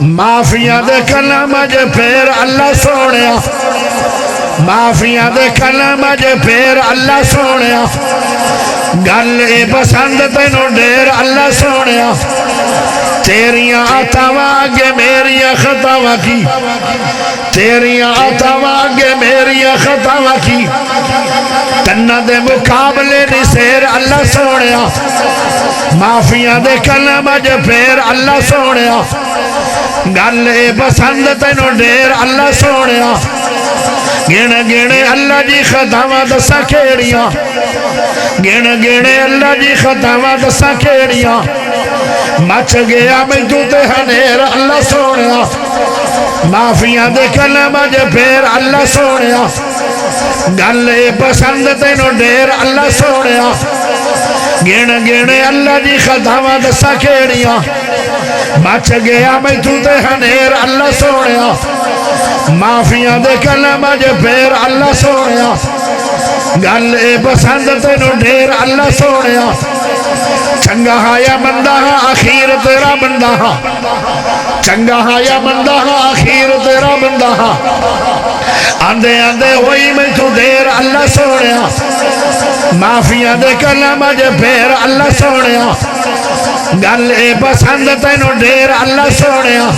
معافیاں دے کلام جے پھر اللہ سونیا معافیاں دے کلام جے پھر اللہ سونیا گل اے پسند تینوں ڈیر اللہ سونیا تیریاں آتاواں آگے میریاں خطاواں کی تیریاں آتاواں آگے میریاں خطاواں کی تنہ دے مقابلے نہیں سیر اللہ سونیا معافیاں دے کلام جے پھر اللہ سونیا گل اے پسند تینوں ڈیر اللہ سونیا گینے گینے اللہ جی خطاواں دسا کھیڑیاں گینے گینے اللہ جی خطاواں دسا کھیڑیاں مچ گیا میں تے ہنیر اللہ سونیا معافیاں دے کلام جے پھر اللہ سونیا گل اے پسند تینوں ڈیر اللہ سونیا گینے گینے اللہ جی خطاواں دسا کھیڑیاں مچ گیا میں تے ہنیر اللہ سونیا معافیاں دے کلام جے پھر اللہ سونیا گل اے پسند تینوں ڈیر اللہ سونیا چنگا ہاں یا مندہ ہاں آخیر تیرا بندہ ہاں چنگا ہاں یا مندہ ہاں آخیر تیرا بندہ ہاں آندے آندے ہوئی میں تو دیر اللہ سونیا معافیاں دے کلام جے پھر اللہ سونیا گل اے پسند تینوں ڈیر اللہ سونیا